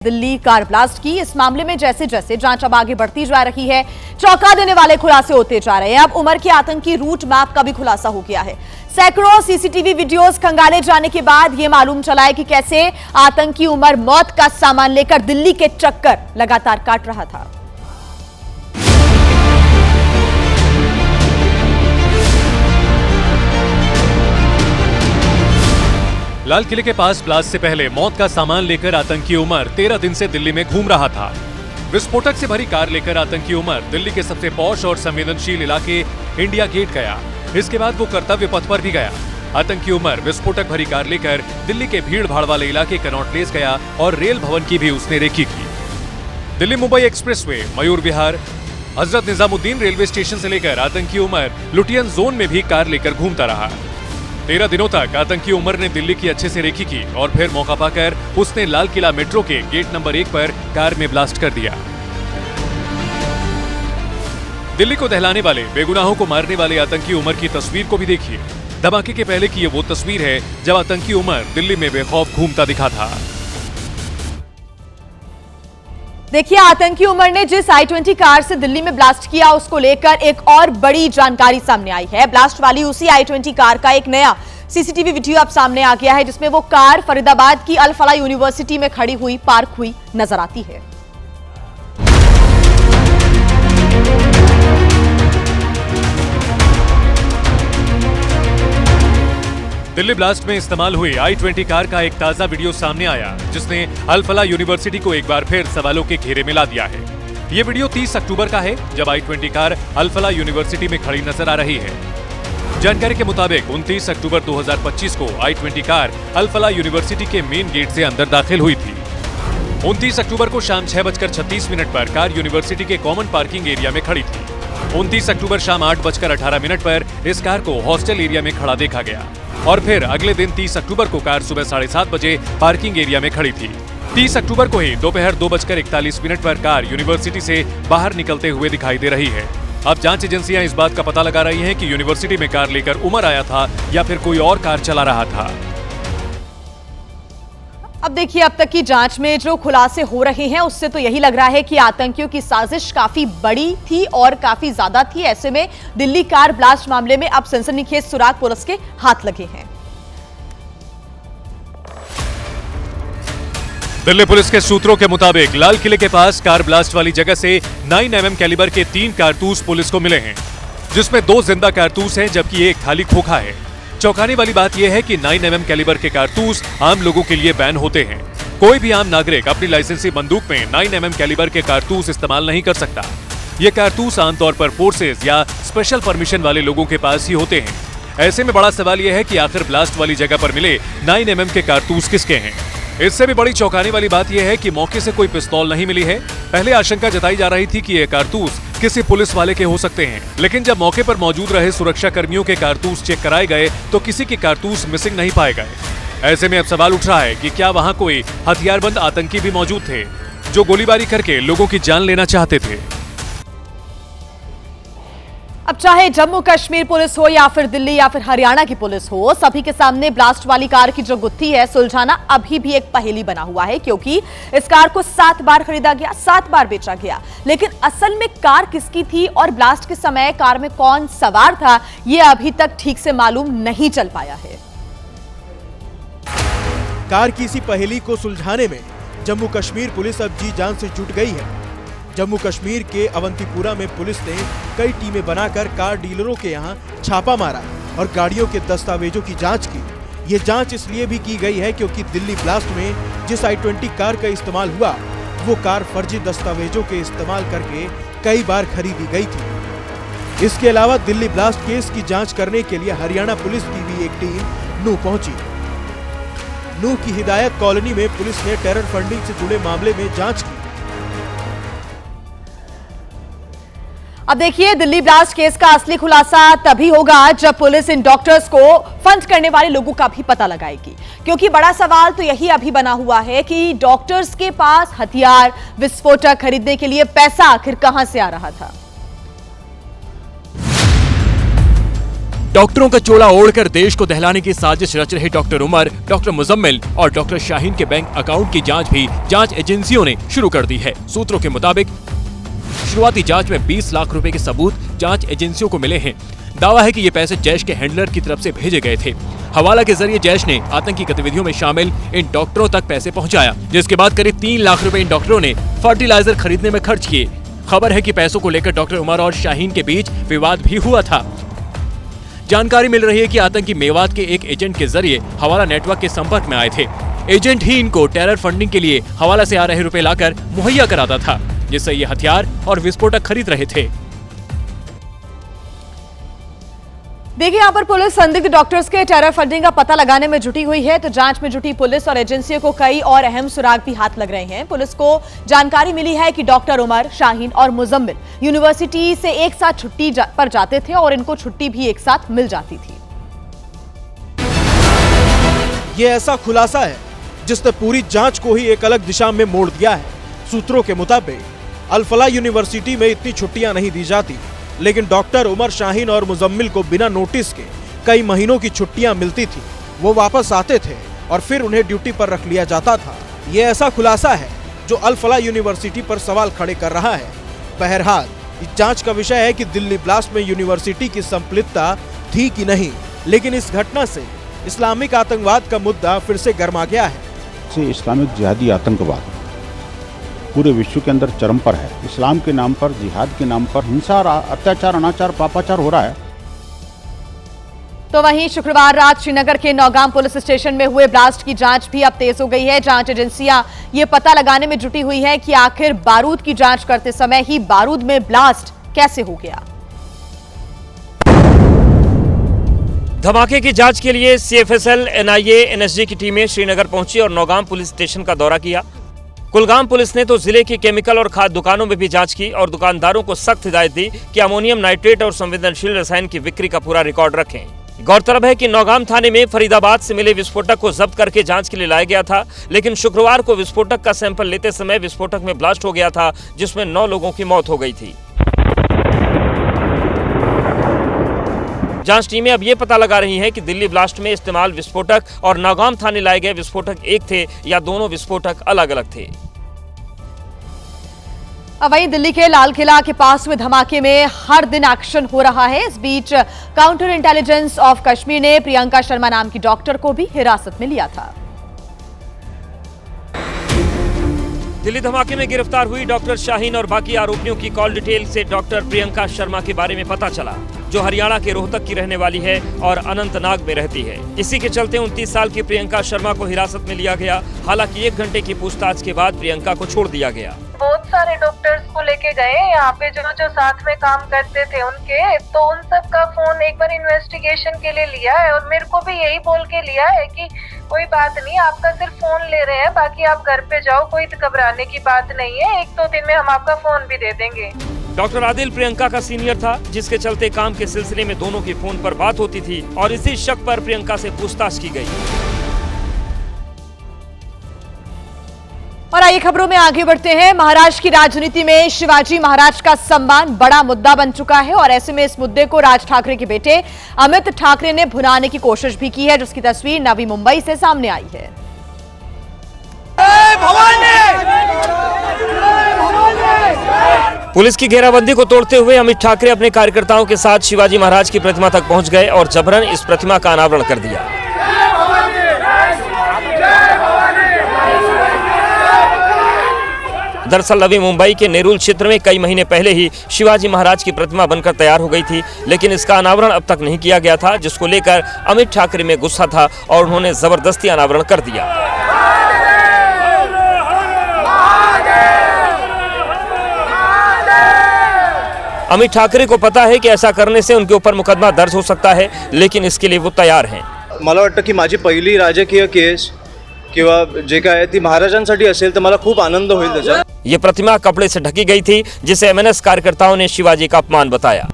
Delhi car blast की। इस मामले में जैसे जैसे जांच अब आगे बढ़ती जा रही है, चौंका देने वाले खुलासे होते जा रहे हैं। अब उमर के आतंकी रूट मैप का भी खुलासा हो गया है। सैकड़ों सीसीटीवी वीडियोस खंगाले जाने के बाद यह मालूम चला है कि कैसे आतंकी उमर मौत का सामान लेकर दिल्ली के चक्कर लगातार काट रहा था। लाल किले के पास ब्लास्ट से पहले मौत का सामान लेकर आतंकी उमर 13 दिन से दिल्ली में घूम रहा था। विस्फोटक से भरी कार लेकर आतंकी उमर दिल्ली के सबसे पॉश और संवेदनशील इलाके इंडिया गेट गया। इसके बाद वो कर्तव्य पथ पर भी गया। आतंकी उमर विस्फोटक भरी कार लेकर दिल्ली के भीड़ भाड़ वाले इलाके कनॉट प्लेस गया और रेल भवन की भी उसने रेकी की। Delhi Mumbai expressway, Mayur Vihar, Hazrat Nizamuddin railway station से लेकर आतंकी उमर लुटियन जोन में भी कार लेकर घूमता रहा। 13 दिनों तक आतंकी उमर ने दिल्ली की अच्छे से रेकी की और फिर मौका पाकर उसने लाल किला मेट्रो के गेट नंबर 1 पर कार में ब्लास्ट कर दिया। दिल्ली को दहलाने वाले, बेगुनाहों को मारने वाले आतंकी उमर की तस्वीर को भी देखिए। धमाके के पहले की ये वो तस्वीर है जब आतंकी उमर दिल्ली में बेखौफ घूमता दिखा था। देखिए, आतंकी उमर ने जिस i20 कार से दिल्ली में ब्लास्ट किया उसको लेकर एक और बड़ी जानकारी सामने आई है। ब्लास्ट वाली उसी i20 कार का एक नया सीसीटीवी वीडियो अब सामने आ गया है, जिसमें वो कार फरीदाबाद की अल फलाह यूनिवर्सिटी में खड़ी हुई पार्क हुई नजर आती है। दिल्ली ब्लास्ट में इस्तेमाल हुई i20 कार का एक ताजा वीडियो सामने आया, जिसने अल फलाह यूनिवर्सिटी को एक बार फिर सवालों के घेरे में ला दिया है। ये वीडियो 30 अक्टूबर का है, जब i20 कार अल फलाह यूनिवर्सिटी में खड़ी नजर आ रही है। जानकारी के मुताबिक 29 अक्टूबर 2025 को i20 कार अल फलाह यूनिवर्सिटी के मेन गेट से अंदर दाखिल हुई थी। 29 अक्टूबर को शाम 6:36 पर कार यूनिवर्सिटी के कॉमन पार्किंग एरिया में खड़ी थी। 29 अक्टूबर शाम 8:18 पर इस कार को हॉस्टल एरिया में खड़ा देखा गया और फिर अगले दिन 30 अक्टूबर को कार सुबह 7:30 बजे पार्किंग एरिया में खड़ी थी। 30 अक्टूबर को ही दोपहर 2:41 पर कार यूनिवर्सिटी से बाहर निकलते हुए दिखाई दे रही है। अब जांच एजेंसियां इस बात का पता लगा रही हैं कि यूनिवर्सिटी में कार लेकर उमर आया था या फिर कोई और कार चला रहा था। अब देखिए, अब तक की जांच में जो खुलासे हो रहे हैं उससे तो यही लग रहा है कि आतंकियों की साजिश काफी बड़ी थी और काफी ज्यादा थी। ऐसे में दिल्ली कार ब्लास्ट मामले में अब सनसनीखेज सुराग पुलिस के हाथ लगे हैं। दिल्ली पुलिस के सूत्रों के मुताबिक लाल किले के पास कार ब्लास्ट वाली जगह से 9mm कैलिबर के 3 कारतूस पुलिस को मिले हैं, जिसमें 2 जिंदा कारतूस हैं जबकि एक खाली खोखा है। चौंकाने वाली बात यह है कि 9mm कैलिबर के कारतूस आम लोगों के लिए बैन होते हैं। कोई भी आम नागरिक अपनी लाइसेंसी बंदूक में 9mm कैलिबर के कारतूस इस्तेमाल नहीं कर सकता। ये कारतूस आमतौर पर फोर्सेज या स्पेशल परमिशन वाले लोगों के पास ही होते हैं। ऐसे में बड़ा सवाल यह है कि आखिर ब्लास्ट वाली जगह पर मिले 9mm के कारतूस किसके हैं। इससे भी बड़ी चौंकाने वाली बात यह है कि मौके से कोई पिस्तौल नहीं मिली है। पहले आशंका जताई जा रही थी कि ये कारतूस किसी पुलिस वाले के हो सकते हैं, लेकिन जब मौके पर मौजूद रहे सुरक्षा कर्मियों के कारतूस चेक कराए गए तो किसी के कारतूस मिसिंग नहीं पाए गए। ऐसे में अब सवाल उठ रहा है कि क्या वहां कोई हथियारबंद आतंकी भी मौजूद थे जो गोलीबारी करके लोगों की जान लेना चाहते थे। अब चाहे जम्मू कश्मीर पुलिस हो या फिर दिल्ली या फिर हरियाणा की पुलिस हो, सभी के सामने ब्लास्ट वाली कार की जो गुत्थी है सुलझाना अभी भी एक पहेली बना हुआ है, क्योंकि इस कार को 7 बार खरीदा गया, 7 बार बेचा गया, लेकिन असल में कार किसकी थी और ब्लास्ट के समय कार में कौन सवार था, यह अभी तक ठीक से मालूम नहीं चल पाया है। कार की इसी पहेली को सुलझाने में जम्मू कश्मीर पुलिस अब जी जान से जुट गई है। जम्मू कश्मीर के अवंतीपुरा में पुलिस ने कई टीमें बनाकर कार डीलरों के यहां छापा मारा और गाड़ियों के दस्तावेजों की जांच की। ये जांच इसलिए भी की गई है क्योंकि दिल्ली ब्लास्ट में जिस i20 कार का इस्तेमाल हुआ वो कार फर्जी दस्तावेजों के इस्तेमाल करके कई बार खरीदी गई थी। इसके अलावा दिल्ली ब्लास्ट केस की जाँच करने के लिए हरियाणा पुलिस की भी एक टीम नूह पहुंची। नूह की हिदायत कॉलोनी में पुलिस ने टेरर फंडिंग से जुड़े मामले में जांच की। अब देखिए, दिल्ली ब्लास्ट केस का असली खुलासा तभी होगा जब पुलिस इन डॉक्टर्स को फंड करने वाले लोगों का भी पता लगाएगी, क्योंकि बड़ा सवाल तो यही अभी बना हुआ है कि डॉक्टर्स के पास हथियार, विस्फोटक खरीदने के लिए पैसा आखिर कहां से आ रहा था। डॉक्टरों का चोला ओढ़कर देश को दहलाने की साजिश रच रहे डॉक्टर उमर, डॉक्टर मुजम्मिल और डॉक्टर शाहीन के बैंक अकाउंट की जांच भी जांच एजेंसियों ने शुरू कर दी है। सूत्रों के मुताबिक शुरुआती जांच में 20 लाख रुपए के सबूत जांच एजेंसियों को मिले हैं। दावा है कि ये पैसे जैश के हैंडलर की तरफ से भेजे गए थे। हवाला के जरिए जैश ने आतंकी गतिविधियों में शामिल इन डॉक्टरों तक पैसे पहुंचाया, जिसके बाद करीब 3 लाख रुपए इन डॉक्टरों ने फर्टिलाइजर खरीदने में खर्च किए। खबर है कि पैसों को लेकर डॉक्टर उमर और शाहीन के बीच विवाद भी हुआ था। जानकारी मिल रही है कि आतंकी मेवात के एक एजेंट के जरिए हवाला नेटवर्क के संपर्क में आए थे। एजेंट ही इनको टेरर फंडिंग के लिए हवाला से आ रहे रुपए लाकर मुहैया कराता था, जिससे ये हथियार और विस्फोटक खरीद रहे थे। देखिए, यहाँ पर पुलिस संदिग्ध डॉक्टर्स के टेरर फंडिंग का पता लगाने में जुटी हुई है, तो जांच में जुटी पुलिस और एजेंसियों को कई और अहम सुराग भी हाथ लग रहे हैं। पुलिस को जानकारी मिली है कि डॉक्टर उमर, शाहीन और मुजम्मिल यूनिवर्सिटी से एक साथ छुट्टी पर जाते थे और इनको छुट्टी भी एक साथ मिल जाती थी। ये ऐसा खुलासा है जिसने पूरी जांच को ही एक अलग दिशा में मोड़ दिया है। सूत्रों के मुताबिक अल-फलाह यूनिवर्सिटी में इतनी छुट्टियां नहीं दी जाती, लेकिन डॉक्टर उमर, शाहीन और मुजम्मिल को बिना नोटिस के कई महीनों की छुट्टियां मिलती थी। वो वापस आते थे और फिर उन्हें ड्यूटी पर रख लिया जाता था। ये ऐसा खुलासा है जो अल-फलाह यूनिवर्सिटी पर सवाल खड़े कर रहा है। बहरहाल, इस जांच का विषय है कि दिल्ली ब्लास्ट में यूनिवर्सिटी की संलिप्तता थी कि नहीं, लेकिन इस घटना से इस्लामिक आतंकवाद का मुद्दा फिर से गर्मा गया है। इस्लामिक जिहादी आतंकवाद पूरे विश्व के अंदर चरम पर है। इस्लाम के नाम पर, जिहाद के नाम पर हिंसा, अत्याचार, अनाचार, पापाचार हो रहा है। तो वहीं शुक्रवार रात श्रीनगर के नौगाम पुलिस स्टेशन में हुए ब्लास्ट की जांच भी अब तेज हो गई है। जांच एजेंसियां ये पता लगाने में जुटी हुई है कि आखिर बारूद की जांच करते समय ही बारूद में ब्लास्ट कैसे हो गया। धमाके की जांच के लिए सीएफएसएल, एनआईए, एनएसजी की टीमें श्रीनगर पहुंची और नौगाम पुलिस स्टेशन का दौरा किया। कुलगाम पुलिस ने तो जिले की केमिकल और खाद्य दुकानों में भी जांच की और दुकानदारों को सख्त हिदायत दी कि अमोनियम नाइट्रेट और संवेदनशील रसायन की बिक्री का पूरा रिकॉर्ड रखें। गौरतलब है कि नौगाम थाने में फरीदाबाद से मिले विस्फोटक को जब्त करके जांच के लिए लाया गया था, लेकिन शुक्रवार को विस्फोटक का सैंपल लेते समय विस्फोटक में ब्लास्ट हो गया था, जिसमें 9 लोगों की मौत हो गई थी। जांच टीमें अब ये पता लगा रही हैं कि दिल्ली ब्लास्ट में इस्तेमाल विस्फोटक और नौगाम थाने लाए गए विस्फोटक एक थे या दोनों विस्फोटक अलग अलग थे। अब वहीं दिल्ली के लाल किला के पास हुए धमाके में हर दिन एक्शन हो रहा है। इस बीच काउंटर इंटेलिजेंस ऑफ कश्मीर ने प्रियंका शर्मा नाम की डॉक्टर को भी हिरासत में लिया था। दिल्ली धमाके में गिरफ्तार हुई डॉक्टर शाहीन और बाकी आरोपियों की कॉल डिटेल से डॉक्टर प्रियंका शर्मा के बारे में पता चला, जो हरियाणा के रोहतक की रहने वाली है और अनंतनाग में रहती है। इसी के चलते 29 साल की प्रियंका शर्मा को हिरासत में लिया गया। हालांकि 1 घंटे की पूछताछ के बाद प्रियंका को छोड़ दिया गया। बहुत सारे डॉक्टर्स को लेके गए यहाँ पे, जो साथ में काम करते थे उनके, तो उन सब का फोन एक बार इन्वेस्टिगेशन के लिए लिया है और मेरे को भी यही बोल के लिया है कि कोई बात नहीं, आपका सिर्फ फोन ले रहे हैं, बाकी आप घर पे जाओ, कोई घबराने की बात नहीं है, 1-2 दिन में हम आपका फोन भी दे देंगे। डॉक्टर आदिल प्रियंका का सीनियर था, जिसके चलते काम के सिलसिले में दोनों की फोन पर बात होती थी और इसी शक पर प्रियंका से पूछताछ की गई। और आइए खबरों में आगे बढ़ते हैं। महाराष्ट्र की राजनीति में शिवाजी महाराज का सम्मान बड़ा मुद्दा बन चुका है और ऐसे में इस मुद्दे को राज ठाकरे के बेटे अमित ठाकरे ने भुनाने की कोशिश भी की है, जिसकी तस्वीर नवी मुंबई से सामने आई है। पुलिस की घेराबंदी को तोड़ते हुए अमित ठाकरे अपने कार्यकर्ताओं के साथ शिवाजी महाराज की प्रतिमा तक पहुंच गए और जबरन इस प्रतिमा का अनावरण कर दिया। दरअसल नवी मुंबई के नेरुल क्षेत्र में कई महीने पहले ही शिवाजी महाराज की प्रतिमा बनकर तैयार हो गई थी, लेकिन इसका अनावरण अब तक नहीं किया गया था, जिसको लेकर अमित ठाकरे में गुस्सा था और उन्होंने जबरदस्ती अनावरण कर दिया। अमित ठाकरे को पता है कि ऐसा करने से उनके ऊपर मुकदमा दर्ज हो सकता है, लेकिन इसके लिए वो तैयार हैं। मला वाटतं की माझी पहिली राजकीय केस किंवा जे काय ती महाराजांसाठी असेल तर मला खूप आनंद होईल त्याचा। ये प्रतिमा कपड़े से ढकी गई थी, जिसे एमएनएस कार्यकर्ताओं ने शिवाजी का अपमान बताया।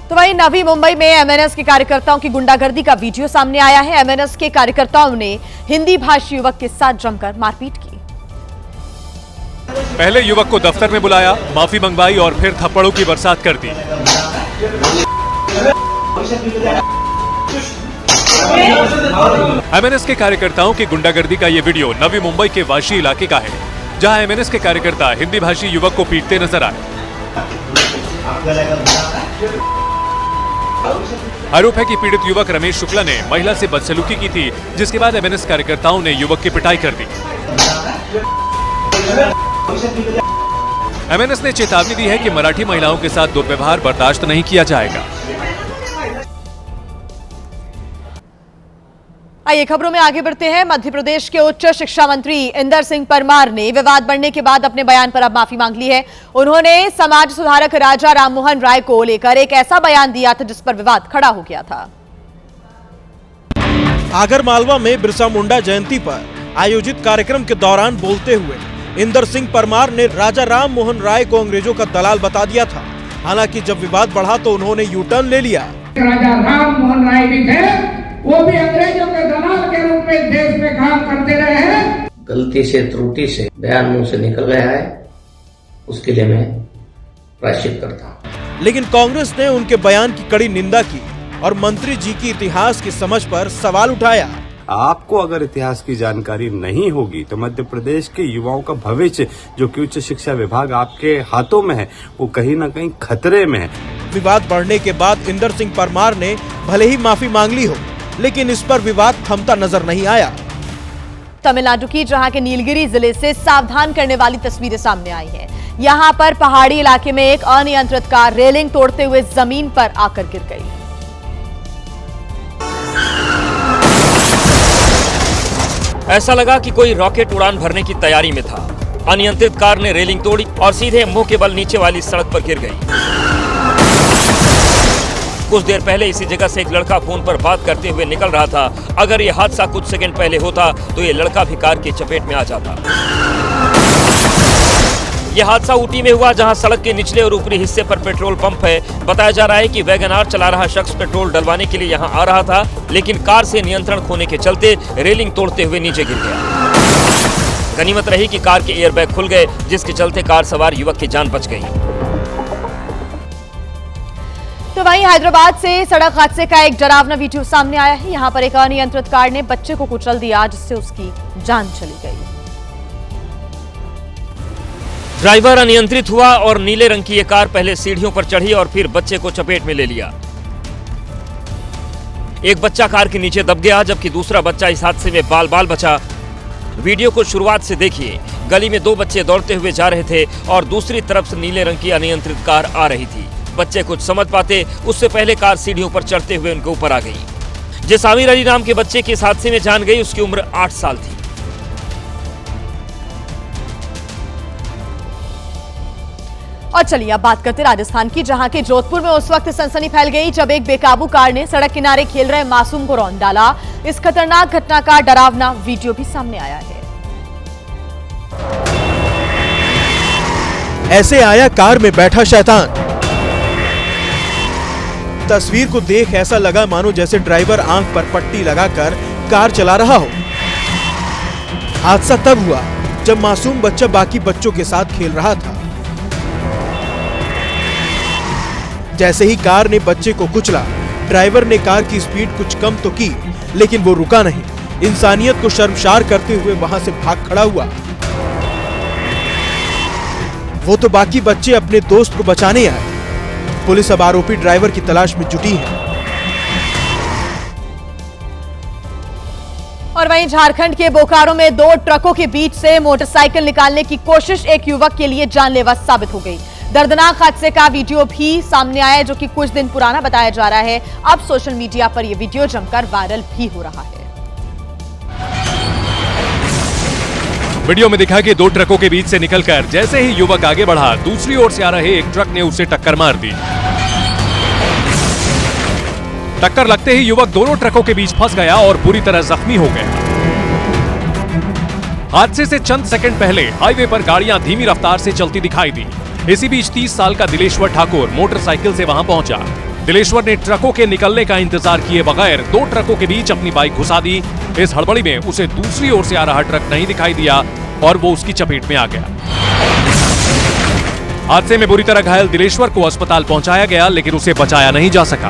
तो वहीं नवी मुंबई में एमएनएस के कार्यकर्ताओं की गुंडागर्दी का वीडियो सामने आया है। एमएनएस के कार्यकर्ताओं ने हिंदी भाषी युवक के साथ जमकर मारपीट की। पहले युवक को दफ्तर में बुलाया, माफी मंगवाई और फिर थप्पड़ों की बरसात कर दी। एमएनएस के कार्यकर्ताओं की गुंडागर्दी का ये वीडियो नवी मुंबई के वाशी इलाके का है, जहां एमएनएस के कार्यकर्ता हिंदी भाषी युवक को पीटते नजर आए। आरोप है कि पीड़ित युवक रमेश शुक्ला ने महिला से बदसलूकी की थी, जिसके बाद एमएनएस कार्यकर्ताओं ने युवक की पिटाई कर दी। एमएनएस ने चेतावनी दी है कि मराठी महिलाओं के साथ दुर्व्यवहार बर्दाश्त नहीं किया जाएगा। आइए खबरों में आगे बढ़ते हैं। मध्य प्रदेश के उच्च शिक्षा मंत्री इंदर सिंह परमार ने विवाद बढ़ने के बाद अपने बयान पर अब माफी मांग ली है। उन्होंने समाज सुधारक राजा राममोहन राय को लेकर एक ऐसा बयान दिया था जिस पर विवाद खड़ा हो गया था। आगरमालवा में बिरसा मुंडा जयंती पर आयोजित कार्यक्रम के दौरान बोलते हुए इंदर सिंह परमार ने राजा राममोहन राय को अंग्रेजों का दलाल बता दिया था। हालांकि जब विवाद बढ़ा तो उन्होंने यू टर्न ले लिया। राजा राममोहन राय भी थे, वो भी अंग्रेजों के दलाल के रूप में देश में काम करते रहे हैं। गलती से त्रुटि से बयान मुंह से निकल गया है, उसके लिए मैं प्रायश्चित करता हूँ। लेकिन कांग्रेस ने उनके बयान की कड़ी निंदा की और मंत्री जी की इतिहास की समझ पर सवाल उठाया। आपको अगर इतिहास की जानकारी नहीं होगी तो मध्य प्रदेश के युवाओं का भविष्य, जो कि उच्च शिक्षा विभाग आपके हाथों में है, वो कहीं न कहीं खतरे में है। विवाद बढ़ने के बाद इंदर सिंह परमार ने भले ही माफी मांग ली हो, लेकिन इस पर विवाद थमता नजर नहीं आया। तमिलनाडु की जहां के नीलगिरी जिले से सावधान करने वाली तस्वीरें सामने आई हैं। यहां पर पहाड़ी इलाके में एक अनियंत्रित कार रेलिंग तोड़ते हुए जमीन पर आकर गिर गई। ऐसा लगा कि कोई रॉकेट उड़ान भरने की तैयारी में था। अनियंत्रित कार ने रेलिंग तोड़ी और सीधे मुंह के बल नीचे वाली सड़क पर गिर गई। कुछ देर पहले इसी जगह से एक लड़का फोन पर बात करते हुए निकल रहा था। अगर यह हादसा कुछ सेकंड पहले होता तो यह लड़का भी कार की चपेट में आ जाता। यह हादसा ऊटी में हुआ, जहां सड़क के निचले और ऊपरी हिस्से पर पेट्रोल पंप है। बताया जा रहा है कि वैगन आर चला रहा शख्स पेट्रोल डलवाने के लिए यहां आ रहा था, लेकिन कार से नियंत्रण खोने के चलते रेलिंग तोड़ते हुए नीचे गिर गया। गनीमत रही कि कार के एयरबैग खुल गए, जिसके चलते कार सवार युवक की जान बच गई। तो वहीं हैदराबाद से सड़क हादसे का एक डरावना वीडियो सामने आया है। यहां पर एक अनियंत्रित कार ने बच्चे को कुचल दिया, जिससे उसकी जान चली गई। ड्राइवर अनियंत्रित हुआ और नीले रंग की यह कार पहले सीढ़ियों पर चढ़ी और फिर बच्चे को चपेट में ले लिया। एक बच्चा कार के नीचे दब गया, जबकि दूसरा बच्चा इस हादसे में बाल बाल बचा। वीडियो को शुरुआत से देखिए। गली में दो बच्चे दौड़ते हुए जा रहे थे और दूसरी तरफ से नीले रंग की अनियंत्रित कार आ रही थी। बच्चे कुछ समझ पाते उससे पहले कार सीढ़ियों पर चढ़ते हुए उनके ऊपर आ गई। जिस आमिर अली नाम के बच्चे की इस हादसे में जान गई, उसकी उम्र 8 साल थी। और चलिए अब बात करते राजस्थान की, जहां के जोधपुर में उस वक्त सनसनी फैल गई जब एक बेकाबू कार ने सड़क किनारे खेल रहे मासूम को रौंद डाला। इस खतरनाक घटना का डरावना वीडियो भी सामने आया है। ऐसे आया कार में बैठा शैतान। तस्वीर को देख ऐसा लगा मानो जैसे ड्राइवर आंख पर पट्टी लगाकर कार चला रहा हो। हादसा तब हुआ जब मासूम बच्चा बाकी बच्चों के साथ खेल रहा था। जैसे ही कार ने बच्चे को कुचला, ड्राइवर ने कार की स्पीड कुछ कम तो की, लेकिन वो रुका नहीं। इंसानियत को शर्मसार करते हुए वहां से भाग खड़ा हुआ। वो तो बाकी बच्चे अपने दोस्त को बचाने आए। पुलिस अब आरोपी ड्राइवर की तलाश में जुटी है। और वहीं झारखंड के बोकारो में 2 ट्रकों के बीच से मोटरसाइकिल निकालने की कोशिश एक युवक के लिए जानलेवा साबित हो गई। दर्दनाक हादसे का वीडियो भी सामने आया है, जो कि कुछ दिन पुराना बताया जा रहा है। अब सोशल मीडिया पर यह वीडियो जमकर वायरल भी हो रहा है। वीडियो में दिखा कि 2 ट्रकों के बीच से निकलकर जैसे ही युवक आगे बढ़ा, दूसरी ओर से आ रहे एक ट्रक ने उसे टक्कर मार दी। टक्कर लगते ही युवक दोनों ट्रकों के बीच फंस गया और बुरी तरह जख्मी हो गया। हादसे से चंद सेकंड पहले हाईवे पर गाड़ियां धीमी रफ्तार से चलती दिखाई दी। इसी बीच 30 साल का दिलेश्वर ठाकुर मोटरसाइकिल से वहां पहुंचा। दिलेश्वर ने ट्रकों के निकलने का इंतजार किए बगैर 2 ट्रकों के बीच अपनी बाइक घुसा दी। इस हड़बड़ी में उसे दूसरी ओर से आ रहा ट्रक नहीं दिखाई दिया और वो उसकी चपेट में आ गया। हादसे में बुरी तरह घायल दिलेश्वर को अस्पताल पहुंचाया गया, लेकिन उसे बचाया नहीं जा सका।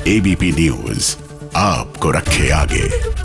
एबीपी न्यूज आपको रखे आगे।